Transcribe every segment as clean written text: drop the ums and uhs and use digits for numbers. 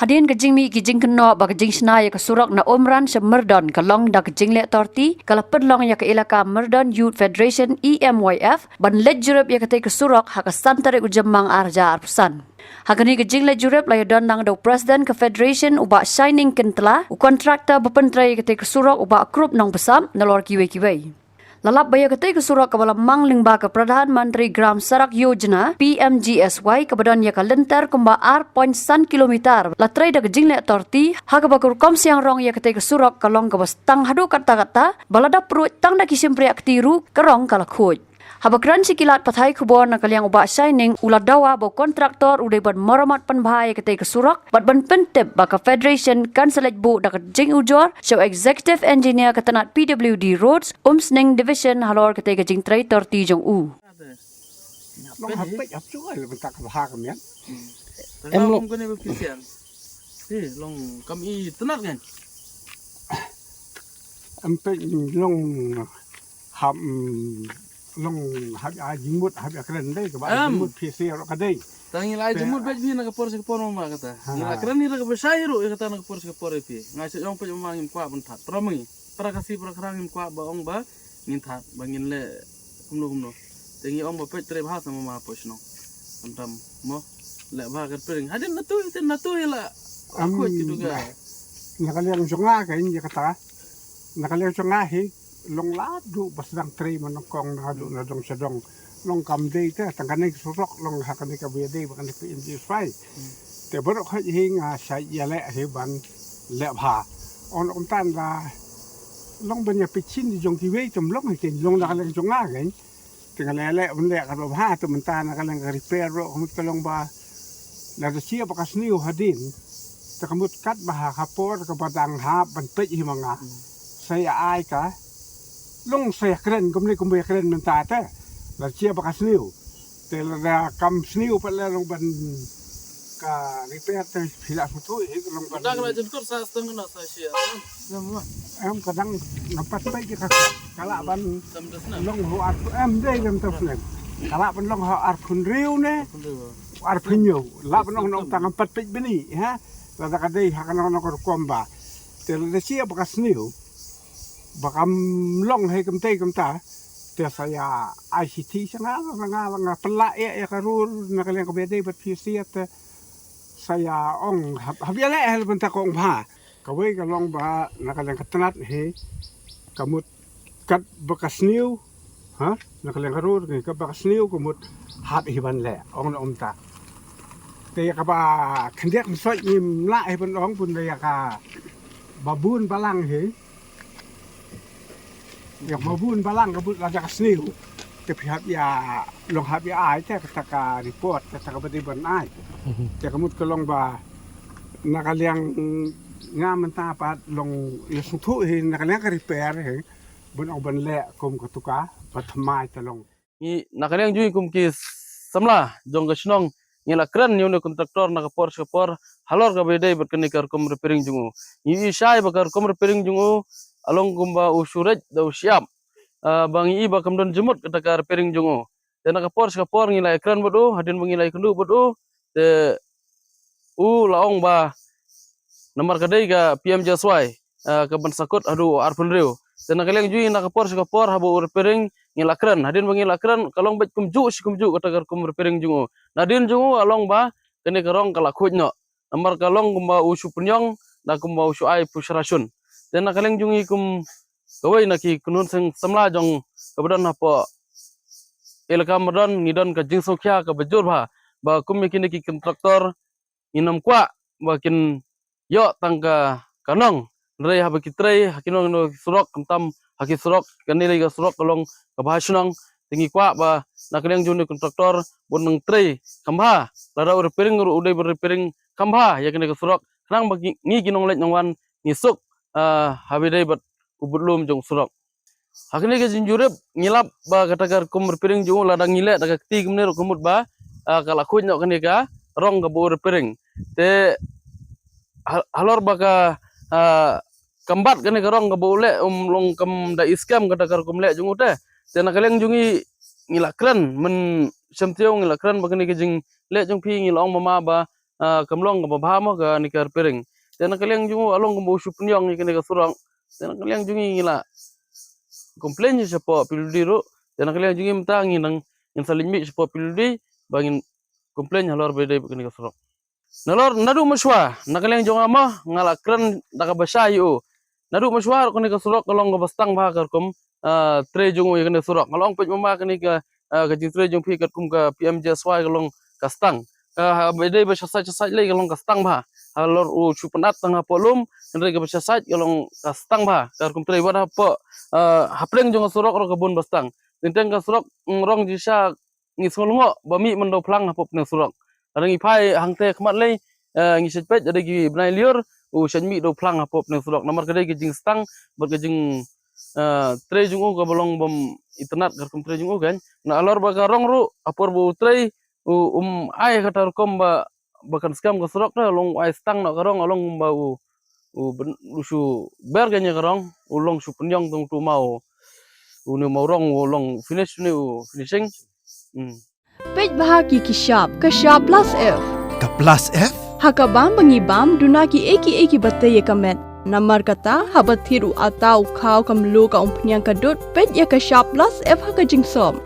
Hadin kejing mi kejing keno ba kejing sna ya kesurak na omran semerdon kalong da kejing lek torti kala pedlong ya ke ilaka Merdon Youth Federation EMYF ban let jurup ya kete kesurak ha kasantare ujemang arja arpusan. Hagani kejing let jurup la don nang do president ke federation uba shining kentla u kontraktor bepentrai kete kesurak uba krup nang besam nalor kiwe-kiwe. Lalap baya ketai ke surat kepala Manglingba ke Perdana Menteri Gram Sarak Yojana PMGSY kebadan ya kalentar kemba R.1 kilometer latrai da kejing lek torti ha ke bakur kom siang rong ya ketai ke surat kalong ke bastang hadu kata-kata balada perut tang da kisim priak tiru kerong kalakhuj. Habakran sikilat pathai kubon na kaliang uba shining ulat dawa bo kontraktor udai ban maramat panbahai ketai ke surak bat ban pentep baka federation kanselet bu da kejing ujor show executive engineer ketenat PWD Roads Sning division halor ketai kejing trai torti jong u. Long hapet ap chuai le bentak bah ka mian. Em long ko ne bepisian. Long kam I tenat kan. Ampe long ham long hab a jimut hab a kren dai ka ba jimut PC ro ka dai. Tangi lai jemut bej bi na ka por se por ma kata. Ni la kran ni la ka besairu e kata na ka por se por e pi. Ngai se jong pe mangim kwa bentat. Prami. Para kasih para kerangim kwa ba ong ba ngin that bangin le kumno. Tengi ong ba pe tre bahasa ma posno. Antam mo le ba ka pering. Hadin natu la. Aku itu juga. Nakaliang sunga ka inja kata. Nakaliang sunga hi long ladu basdang tre manokong na dong sedong long kam dei te tangkane surok long hakane ka bede bakane pe inji swai. Te borok ha hinga sai yale he ban le bha. On om tan la long banya pichin di jong kiwe tum long ke long nakaliang sunga ka. Tinggal le un le ka bha tu mentan nakaliang repair ro kumut kalong ba la da sia bakas niu hadin. Te kamut kat bah kapor ka badang ha ban pe himanga. Saya ai ka long saya keren kumni keren menta te la cia bakas niu te la kam sniu pa la long ban ka repair te phila futu e long ban Dak na jenkur sa stang na sa sia. em kadang napat pe ka kala ban Samdasna. long ho ar em dei gam taflen kala ban long ho ar kun riu ne ar pinyo la ban long tang pat pe bini ha la da kadai hakana no ko komba te la cia bakas niu bakam long he kam ta te saya ICT sanga pela ya karur nakaliang ka bede bat pisiat saya ong habiale hel benta ko ong ba kawai ka long ba nakaliang katanat he kamut kat bakas niu ha nakaliang karur ka bakas niu kamut hat hiban le ong om ta te ka ba khendiak misoi nim la he ban ong pun le ka babun balang he ya babun balang kabut laja kasniu te pihak ya long hab ya ai te kata report kata bade ban ai te kamut kolong ba nakaliang nga menta pat long ya sutu he nakaliang ka repair he bun ong ban le kom katuka patmai talong I nakaliang jui kum ki samla jong ka snong ngila kran ni ne kontraktor na ka por halor ka bede berkeni kar kum repairing jungu. I sai bakar kum repairing jungu along kumba usurej da usiap bang I bakam don jemut kata ka repairing jungu. Te na ka por ngila ekran bodu hadin mengila ikundu bodu te laong ba nomor kadai ka PMJSY ka ban sakut adu arpun riu. Te na kaliang jui na ka por habu repairing ngila kran hadin mengila kran kalong bet kumju kata ka kum repairing jungu. Nadin jungu along ba kene karong kala khujno. Nomor kalong kumba usu punyong na kumba usu ai pusrasun. Te na kaliang jungi kum kawai na ki kunun sing samla jong kebedan apa ilaka Merdon ngidon ka jing sokya ka bajur ba kum kini ki kontraktor inam kwa ba kin yo tangka kanong rei ha bakitrai hakinong no surok kentam haki surok kanile ga surok kalong ka bahasnong tingi kwa ba nakaliang juni kontraktor buneng trei kambha lara repairing udai repairing kambha ya kini ka surok nang bagi ngi kinong let nongwan nisuk habidai bat ubulum jong surok hakini ke jinjurep ngilap ba katakar kum repairing jong ladang ngile daga ti kumne kumut ba kala khut nyok kani ka rong ka bo repairing te halor baka kambat kani ka rong ka bo le long kam da iskam katakar kum le jong te nakaliang jungi ngila kran men semtiong ngila kran ba kani ke jing le jong pi ngilong mama ba kamlong ka babahamo ka ni kar piring tena kaliang jungu along kumbo supnyong ni ka surang tena kaliang jungi ngila komplain siya po piludi ro tena kaliang jungi mtangi nang in salinmi siya po piludi bangin komplain halor bede kini ka surang nalor nadu maswa nakaliang junga ma ngala kran nakabasya yu nadu maswa kini ka surang kalong bastang ba kar kum tre jungu kini surang kalong pej mama kini ka jing tre jung pi kat kum ka PMJSY kalong kastang bede ba sasai le kalong kastang ba halor u chupanat tanga polum nre ka sasai kalong kastang ba kar kum tre wada po hapreng jung surok ro kabun bastang tenteng ka surok rong jisa ngi solngo bami mendo plang hapop ne surok rangi pai hangte khmat le ngi setpet ada gi bnai liur u shenmi do plang hapop ne surok nomor kade gi jing stang ber ke jing tre jung u ka bolong bom internet kar kum tre jung u kan na alor ba ka rong ru apor bu tre ai kata kom ba bakan skam ka surok na long ai stang na karong along ba usu berganya karong ulong su penyong tung tu mau unu mau rong ulong finish ni finishing Pej bahagi Kashab plus F. Ka plus F? Hakabam bangibam dunaki eki bataya kamet. Namar kata habat thiru atau kau kamlu ka umpnyang kadut pej ya Kashab plus F haka jingsom.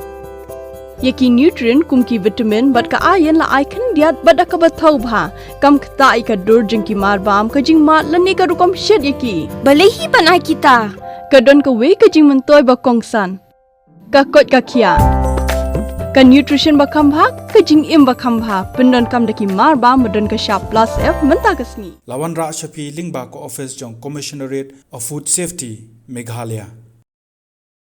Yaki nutrient kumki vitamin bat ka ayan la aikan diat bada ka bathau bha kam kta ka dur jingki marbam ka jing mat lani ka rukom shed yaki balehi panai kita kadon ka we ka jing mentoy ba kongsan ka kot ka kia ka nutrition ba khambha ka jing im ba khambha pendon kam daki marbam medon ka sharp plus F menta kasni Lawan Ra Shafi Lingba ko office jong Commissionerate of Food Safety Meghalaya.